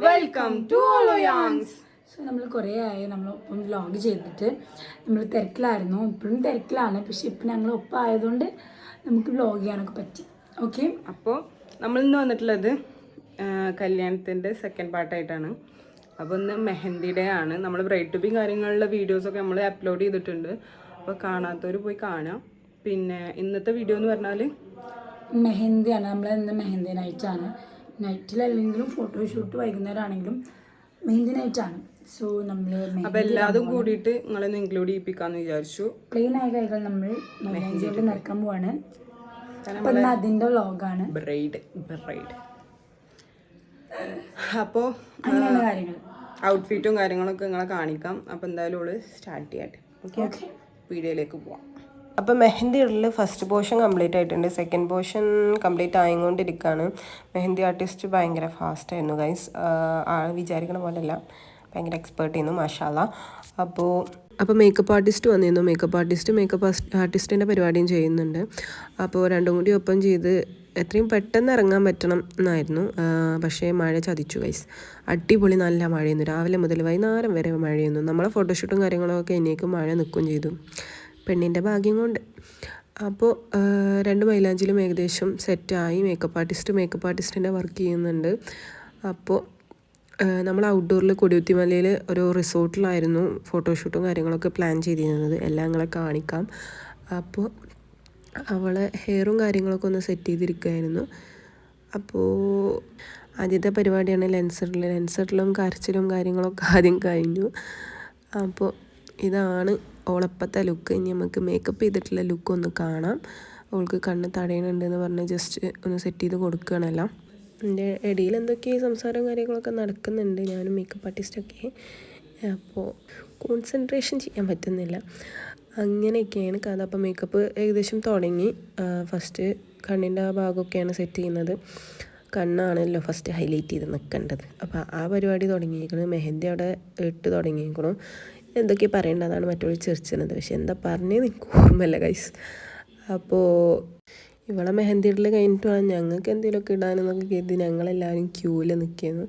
Welcome to ഓളോയാങ്സ്. So നമ്മൾ കുറേ ആയി നമ്മളൊപ്പം വ്ലോഗ് ചെയ്തിട്ട് നമ്മൾ തിരക്കിലായിരുന്നു. ഇപ്പോഴും തിരക്കിലാണ്, പക്ഷെ ഇപ്പം ഞങ്ങൾ ഒപ്പം ആയതുകൊണ്ട് നമുക്ക് വ്ലോഗ് ചെയ്യാനൊക്കെ പറ്റി. ഓക്കെ, അപ്പോൾ നമ്മൾ ഇന്ന് വന്നിട്ടുള്ളത് കല്യാണത്തിൻ്റെ സെക്കൻഡ് പാർട്ടായിട്ടാണ്. അപ്പോൾ ഇന്ന് മെഹന്തി ഡേ ആണ്. നമ്മൾ ബ്രൈഡ് ടു ബി കാര്യങ്ങളിലെ വീഡിയോസൊക്കെ നമ്മൾ അപ്ലോഡ് ചെയ്തിട്ടുണ്ട്. അപ്പോൾ കാണാത്തവർ പോയി കാണാം. പിന്നെ ഇന്നത്തെ വീഡിയോ എന്ന് പറഞ്ഞാൽ മെഹന്തിയാണ്. നമ്മൾ ഇന്ന് മെഹന്തി നൈറ്റാണ്. നൈറ്റിലല്ലെങ്കിലും ഫോട്ടോഷൂട്ട് വൈകുന്നേരം ആണെങ്കിലും മെഹന്തി നൈറ്റാണ്. സോ നമ്മൾ അപ്പോൾ എല്ലാതും കൂടിയിട്ട് നിങ്ങളൊന്ന് ഇൻക്ലൂഡ് ചെയ്യിപ്പിക്കാമെന്ന് വിചാരിച്ചു. പ്ലെയിൻ ആയ കൈകൾ നമ്മൾ മെഹന്തിയോട് നിറക്കാൻ പോവാണ്. അപ്പം അതിൻ്റെ വ്ലോഗാണ് ബ്രൈഡ്. അപ്പോൾ അങ്ങനെയുള്ള കാര്യങ്ങൾ, ഔട്ട്ഫിറ്റും കാര്യങ്ങളൊക്കെ നിങ്ങളെ കാണിക്കാം. അപ്പോൾ എന്തായാലും ഓള് സ്റ്റാർട്ട് ചെയ്യട്ടെ. ഓക്കെ, വീഡിയോയിലേക്ക് പോവാം. അപ്പോൾ മെഹന്തി ഇടൽ ഫസ്റ്റ് പോർഷൻ കംപ്ലീറ്റ് ആയിട്ടുണ്ട്. സെക്കൻഡ് പോർഷൻ കംപ്ലീറ്റ് ആയിക്കൊണ്ടിരിക്കുകയാണ്. മെഹന്തി ആർട്ടിസ്റ്റ് ഭയങ്കര ഫാസ്റ്റ് ആയിരുന്നു ഗൈസ്. ആൾ വിചാരിക്കണ പോലെയല്ല, ഭയങ്കര എക്സ്പേർട്ട് ആയിരുന്നു, മാഷാല്ല. അപ്പോൾ മേക്കപ്പ് ആർട്ടിസ്റ്റ് വന്നിരുന്നു. മേക്കപ്പ് ആർട്ടിസ്റ്റിൻ്റെ പരിപാടിയും ചെയ്യുന്നുണ്ട്. അപ്പോൾ രണ്ടും കൂടി ഒപ്പം ചെയ്ത് എത്രയും പെട്ടെന്ന് ഇറങ്ങാൻ പറ്റണം എന്നായിരുന്നു. പക്ഷേ മഴ ചതിച്ചു ഗൈസ്. അടിപൊളി നല്ല മഴയായിരുന്നു. രാവിലെ മുതൽ വൈകുന്നേരം വരെ മഴയായിരുന്നു. നമ്മളെ ഫോട്ടോഷൂട്ടും കാര്യങ്ങളൊക്കെ എന്നേക്കും മഴ നിൽക്കുകയും ചെയ്തു, പെണ്ണിൻ്റെ ഭാഗ്യം കൊണ്ട്. അപ്പോൾ രണ്ട് മൈലാഞ്ചിലും ഏകദേശം സെറ്റായി. മേക്കപ്പ് ആർട്ടിസ്റ്റിൻ്റെ വർക്ക് ചെയ്യുന്നുണ്ട്. അപ്പോൾ നമ്മൾ ഔട്ട്ഡോറിൽ കൊടികുത്തിമലയിൽ ഒരു റിസോർട്ടിലായിരുന്നു ഫോട്ടോഷൂട്ടും കാര്യങ്ങളൊക്കെ പ്ലാൻ ചെയ്തിരുന്നത്. എല്ലാം ഞങ്ങളെ കാണിക്കാം. അപ്പോൾ അവളെ ഹെയറും കാര്യങ്ങളൊക്കെ ഒന്ന് സെറ്റ് ചെയ്തിരിക്കുകയായിരുന്നു. അപ്പോൾ ആദ്യത്തെ പരിപാടിയാണ് ലെൻസിടലും കരച്ചിലും കാര്യങ്ങളൊക്കെ ആദ്യം കഴിഞ്ഞു. അപ്പോൾ ഇതാണ് ഓളപ്പത്തെ ലുക്ക്. ഇനി നമുക്ക് മേക്കപ്പ് ചെയ്തിട്ടുള്ള ലുക്ക് ഒന്ന് കാണാം. അവൾക്ക് കണ്ണ് തടയണുണ്ടെന്ന് പറഞ്ഞ് ജസ്റ്റ് ഒന്ന് സെറ്റ് ചെയ്ത് കൊടുക്കുകയാണല്ലോ. എൻ്റെ ഇടയിൽ എന്തൊക്കെയോ സംസാരവും കാര്യങ്ങളൊക്കെ നടക്കുന്നുണ്ട്, ഞാനും മേക്കപ്പ് ആർട്ടിസ്റ്റൊക്കെ. അപ്പോൾ കോൺസെൻട്രേഷൻ ചെയ്യാൻ പറ്റുന്നില്ല. അങ്ങനെയൊക്കെയാണ് കഥ. അപ്പോൾ മേക്കപ്പ് ഏകദേശം തുടങ്ങി. ഫസ്റ്റ് കണ്ണിൻ്റെ ആ ഭാഗമൊക്കെയാണ് സെറ്റ് ചെയ്യുന്നത്. കണ്ണാണല്ലോ ഫസ്റ്റ് ഹൈലൈറ്റ് ചെയ്ത് നിൽക്കേണ്ടത്. അപ്പോൾ ആ പരിപാടി തുടങ്ങിയിരിക്കണം. മെഹന്തി അവിടെ ഇട്ട് തുടങ്ങിയിരിക്കണം. എന്തൊക്കെ പറയേണ്ടതാണ് മറ്റുള്ള ചിരിച്ചത്, പക്ഷെ എന്താ പറഞ്ഞത് എനിക്ക് ഓർമ്മയില്ല ഗൈസ്. അപ്പോൾ ഇവളെ മെഹന്തി ഇടൽ കഴിഞ്ഞിട്ട് വേണം ഞങ്ങൾക്ക് എന്തെങ്കിലുമൊക്കെ ഇടാനെന്നൊക്കെ കരുതി ഞങ്ങളെല്ലാവരും ക്യൂവിൽ നിൽക്കുന്നു.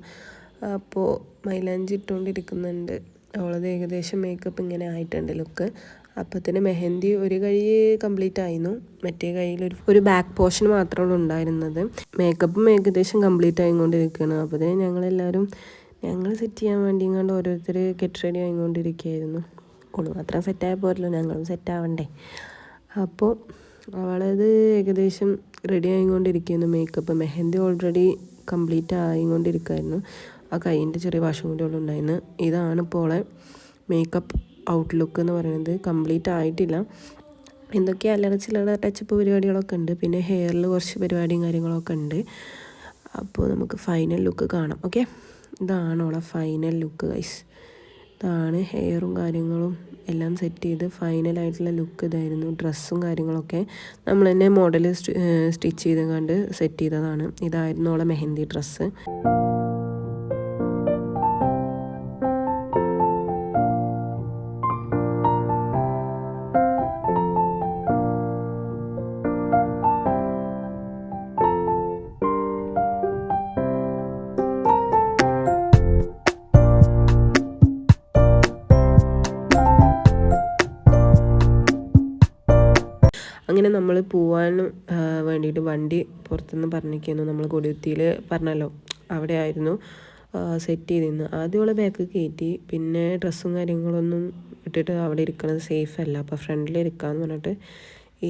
അപ്പോൾ മൈലാഞ്ചി ഇട്ടുകൊണ്ടിരിക്കുന്നുണ്ട്. അവളത് ഏകദേശം മേക്കപ്പ് ഇങ്ങനെ ആയിട്ടുണ്ട് ലുക്ക്. അപ്പത്തിന് മെഹന്തി ഒരു കൈ കംപ്ലീറ്റ് ആയിരുന്നു, മറ്റേ കയ്യിൽ ഒരു ബാക്ക് പോർഷൻ മാത്രമാണ് ഉണ്ടായിരുന്നത്. മേക്കപ്പും ഏകദേശം കംപ്ലീറ്റ് ആയിക്കൊണ്ടിരിക്കുകയാണ്. അപ്പോൾ ഞങ്ങളെല്ലാവരും ഞങ്ങൾ സെറ്റ് ചെയ്യാൻ വേണ്ടി ഇങ്ങോട്ട് ഓരോരുത്തർ ഗെറ്റ് റെഡി ആയിക്കൊണ്ടിരിക്കുകയായിരുന്നു. ഓള് മാത്രം സെറ്റായ പോരല്ലോ, ഞങ്ങളും സെറ്റാവണ്ടേ. അപ്പോൾ അവളത് ഏകദേശം റെഡി ആയിക്കൊണ്ടിരിക്കുന്നു. മേക്കപ്പ് മെഹന്തി ഓൾറെഡി കംപ്ലീറ്റ് ആയിക്കൊണ്ടിരിക്കുകയായിരുന്നു. ആ കൈയിൻ്റെ ചെറിയ വാശം കൂടി ഉണ്ടായിരുന്നു. ഇതാണ് ഇപ്പോൾ ഓളെ മേക്കപ്പ് ഔട്ട്ലുക്ക് എന്ന് പറയുന്നത്. കംപ്ലീറ്റ് ആയിട്ടില്ല, എന്തൊക്കെയോ അല്ലറ ചില്ലറ ടച്ചപ്പ് പരിപാടികളൊക്കെ ഉണ്ട്. പിന്നെ ഹെയറിൽ കുറച്ച് പരിപാടിയും കാര്യങ്ങളൊക്കെ ഉണ്ട്. അപ്പോൾ നമുക്ക് ഫൈനൽ ലുക്ക് കാണാം. ഓക്കെ, ഇതാണ് ഓളെ ഫൈനൽ ലുക്ക് ഗൈസ്. ഇതാണ് ഹെയറും കാര്യങ്ങളും എല്ലാം സെറ്റ് ചെയ്ത് ഫൈനലായിട്ടുള്ള ലുക്ക് ഇതായിരുന്നു. ഡ്രസ്സും കാര്യങ്ങളൊക്കെ നമ്മൾ തന്നെ മോഡൽ സ്റ്റിച്ച് ചെയ്ത് കണ്ട് സെറ്റ് ചെയ്തതാണ്. ഇതായിരുന്നു ഓളെ മെഹന്തി ഡ്രസ്സ്. അങ്ങനെ നമ്മൾ പോവാൻ വേണ്ടിയിട്ട് വണ്ടി പുറത്തുനിന്ന് പറഞ്ഞിരിക്കുന്നു. നമ്മൾ കൊടികുത്തിയിൽ പറഞ്ഞല്ലോ, അവിടെ ആയിരുന്നു സെറ്റ് ചെയ്തിരുന്നു. ആദ്യമുള്ള ബാക്ക് കയറ്റി. പിന്നെ ഡ്രസ്സും കാര്യങ്ങളൊന്നും ഇട്ടിട്ട് അവിടെ ഇരിക്കുന്നത് സേഫ് അല്ല, അപ്പോൾ ഫ്രണ്ടിൽ ഇരിക്കാമെന്ന് പറഞ്ഞിട്ട്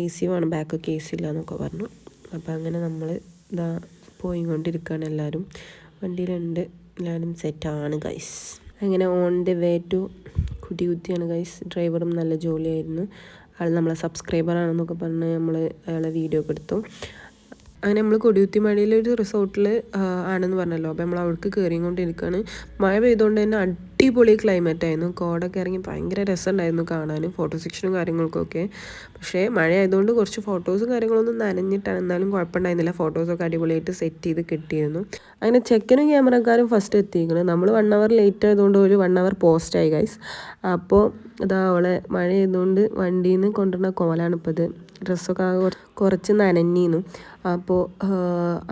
AC വേണം, ബാക്കൊക്കെ AC ഇല്ല എന്നൊക്കെ പറഞ്ഞു. അപ്പോൾ അങ്ങനെ നമ്മൾ ഇതാ പോയിക്കൊണ്ടിരിക്കുകയാണ്. എല്ലാവരും വണ്ടിയിലുണ്ട്, എല്ലാവരും സെറ്റാണ് ഗൈസ്. അങ്ങനെ ഓൺ ദി വേ ടു കൊടികുത്തിയാണ് ഗൈസ്. ഡ്രൈവറും നല്ല ജോലിയായിരുന്നു. ആൾ നമ്മളെ സബ്സ്ക്രൈബറാണെന്നൊക്കെ പറഞ്ഞ് നമ്മൾ അയാളെ വീഡിയോ ഒക്കെ എടുത്തു. അങ്ങനെ നമ്മൾ കൊടികുത്തിമലയിലൊരു റിസോർട്ടിൽ ആണെന്ന് പറഞ്ഞല്ലോ. അപ്പോൾ നമ്മൾ അവിടേക്ക് കയറിക്കൊണ്ടിരിക്കുകയാണ്. മഴ പെയ്തുകൊണ്ട് തന്നെ അടിപൊളി ക്ലൈമറ്റ് ആയിരുന്നു. കോടൊക്കെ ഇറങ്ങി ഭയങ്കര രസമുണ്ടായിരുന്നു കാണാൻ, ഫോട്ടോ സെക്ഷനും കാര്യങ്ങൾക്കൊക്കെ. പക്ഷേ മഴ ആയതുകൊണ്ട് കുറച്ച് ഫോട്ടോസും കാര്യങ്ങളൊന്നും നനഞ്ഞിട്ടാണ്, എന്നാലും കുഴപ്പമുണ്ടായിരുന്നില്ല. ഫോട്ടോസൊക്കെ അടിപൊളിയായിട്ട് സെറ്റ് ചെയ്ത് കിട്ടിയിരുന്നു. അങ്ങനെ ചെക്കനും ക്യാമറക്കാരും ഫസ്റ്റ് എത്തിയിരിക്കണം. നമ്മൾ 1 hour ലേറ്റ് ആയതുകൊണ്ട് ഒരു 1 hour പോസ്റ്റായി ഗൈസ്. അപ്പോൾ ഇതാ അവളെ മഴ ആയതുകൊണ്ട് വണ്ടിയിൽ നിന്ന് കൊണ്ടുവരുന്ന കോലാണ് ഇപ്പോൾ ഇത്. ഡ്രസ്സൊക്കെ കുറച്ച് നനഞ്ഞിരുന്നു. അപ്പോൾ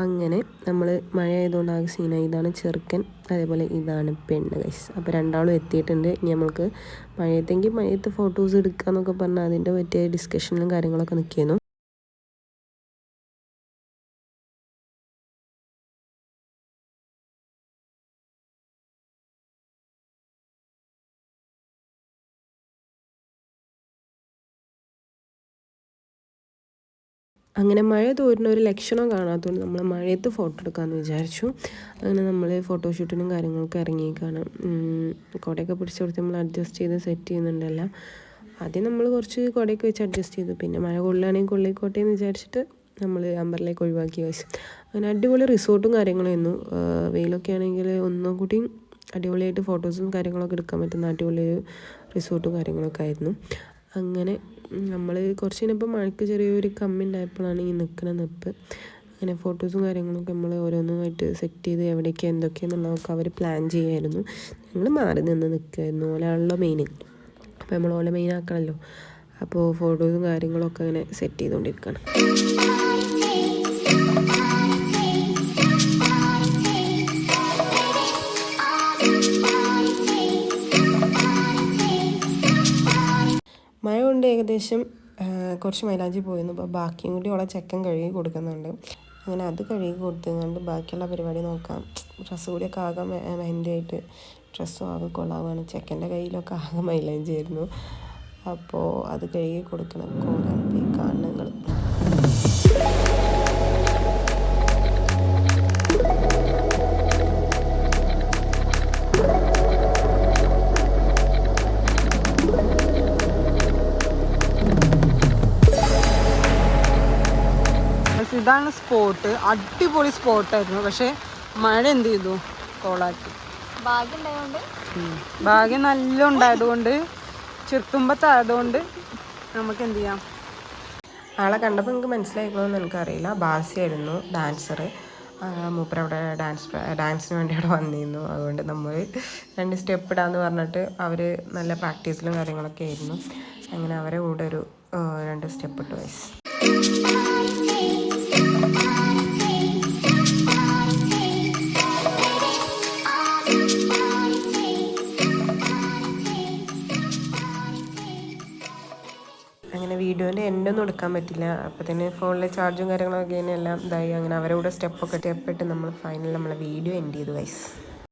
അങ്ങനെ നമ്മൾ മഴ ആയതുകൊണ്ട് ആകെ സീനായി. ഇതാണ് ചെറുക്കൻ, അതേപോലെ ഇതാണ് പെണ്ണ് ഗൈസ്. അപ്പോൾ രണ്ടാളും എത്തിയിട്ടുണ്ട്. ഇനി നമ്മൾക്ക് മഴയത്തെങ്കിൽ മഴയത്ത് ഫോട്ടോസ് എടുക്കുക എന്നൊക്കെ പറഞ്ഞാൽ അതിൻ്റെ പറ്റിയ ഡിസ്കഷനിലും കാര്യങ്ങളൊക്കെ നിൽക്കുന്നു. അങ്ങനെ മഴ തോരുന്ന ഒരു ലക്ഷണം കാണാത്തതുകൊണ്ട് നമ്മൾ മഴയത്ത് ഫോട്ടോ എടുക്കാമെന്ന് വിചാരിച്ചു. അങ്ങനെ നമ്മൾ ഫോട്ടോഷൂട്ടിനും കാര്യങ്ങളൊക്കെ ഇറങ്ങിയേക്കാണ്. കുടയൊക്കെ പിടിച്ച് കൊടുത്ത് നമ്മൾ അഡ്ജസ്റ്റ് ചെയ്ത് സെറ്റ് ചെയ്യുന്നുണ്ടല്ല. ആദ്യം നമ്മൾ കുറച്ച് കുടയൊക്കെ വെച്ച് അഡ്ജസ്റ്റ് ചെയ്തു. പിന്നെ മഴ കൊള്ളുകയാണെങ്കിൽ കൊള്ളിക്കോട്ടെ എന്ന് വിചാരിച്ചിട്ട് നമ്മൾ അമ്പറിലേക്ക് ഒഴിവാക്കി വെച്ചു. അങ്ങനെ അടിപൊളി റിസോർട്ടും കാര്യങ്ങളായിരുന്നു. വെയിലൊക്കെ ആണെങ്കിൽ ഒന്നും കൂടി അടിപൊളിയായിട്ട് ഫോട്ടോസും കാര്യങ്ങളൊക്കെ എടുക്കാൻ പറ്റുന്ന അടിപൊളി റിസോർട്ടും കാര്യങ്ങളൊക്കെ ആയിരുന്നു. അങ്ങനെ നമ്മൾ കുറച്ച് കഴിഞ്ഞപ്പോൾ മഴയ്ക്ക് ചെറിയൊരു കമ്മി ഉണ്ടായപ്പോഴാണ് ഈ നിൽക്കുന്ന നിപ്പ്. അങ്ങനെ ഫോട്ടോസും കാര്യങ്ങളൊക്കെ നമ്മൾ ഓരോന്നുമായിട്ട് സെറ്റ് ചെയ്ത് എവിടേക്ക് എന്തൊക്കെയാണെന്നുള്ളതൊക്കെ അവർ പ്ലാൻ ചെയ്യുമായിരുന്നു. ഞങ്ങൾ മാറി നിന്ന് നിൽക്കുമായിരുന്നു. ഓലാണല്ലോ മെയിൻ. അപ്പോൾ നമ്മൾ ഓല മെയിൻ ആക്കണമല്ലോ. അപ്പോൾ ഫോട്ടോസും കാര്യങ്ങളൊക്കെ അങ്ങനെ സെറ്റ് ചെയ്തുകൊണ്ടിരിക്കുകയാണ്. മഴ കൊണ്ട് ഏകദേശം കുറച്ച് മൈലാഞ്ചി പോയിരുന്നു. അപ്പോൾ ബാക്കിയും കൂടി ഉള്ള ചെക്കൻ കഴുകി കൊടുക്കുന്നുണ്ട്. അങ്ങനെ അത് കഴുകി കൊടുത്തുകൊണ്ട് ബാക്കിയുള്ള പരിപാടി നോക്കാം. ഡ്രസ്സ് കൂടിയൊക്കെ ആകെ മെഹന്തിയായിട്ട് ഡ്രസ്സും ആകെ കൊള്ളാവുകയാണ്. ചെക്കൻ്റെ കയ്യിലൊക്കെ ആകെ മൈലാഞ്ചി ആയിരുന്നു. അപ്പോൾ അത് കഴുകി കൊടുക്കണം. കോലാണ് ഈ കാണുന്നത്. ഇതാണ് സ്പോട്ട്. അടിപൊളി സ്പോട്ടായിരുന്നു. പക്ഷെ മഴ എന്ത് ചെയ്തു? കോളാക്കി. ഭാഗ്യം നല്ല ഉണ്ടായതുകൊണ്ട്, ചെറുത്തുമ്പത്തായതുകൊണ്ട് നമുക്ക് എന്ത് ചെയ്യാം. ആളെ കണ്ടപ്പോൾ എനിക്ക് മനസ്സിലായിക്കണമെന്ന് എനിക്കറിയില്ല. ബാസിയായിരുന്നു ഡാൻസർ. മൂപ്പർ അവിടെ ഡാൻസിന് വേണ്ടി അവിടെ വന്നിരുന്നു. അതുകൊണ്ട് നമ്മൾ 2 സ്റ്റെപ്പ് ഇടാമെന്ന് പറഞ്ഞിട്ട് അവർ നല്ല പ്രാക്ടീസിലും കാര്യങ്ങളൊക്കെ ആയിരുന്നു. അങ്ങനെ അവരെ കൂടെ ഒരു 2 സ്റ്റെപ്പ് ഇട്ടു വയസ്സ്. അങ്ങനെ വീഡിയോൻ്റെ എൻ്റൊന്നും എടുക്കാൻ പറ്റില്ല. അപ്പോൾ തന്നെ ഫോണിലെ ചാർജും കാര്യങ്ങളൊക്കെ എല്ലാം ഇതായി. അങ്ങനെ അവരുടെ സ്റ്റെപ്പൊക്കെ സ്റ്റെപ്പിട്ട് നമ്മൾ ഫൈനൽ നമ്മളെ വീഡിയോ എൻഡ് ചെയ്തു ഗൈസ്.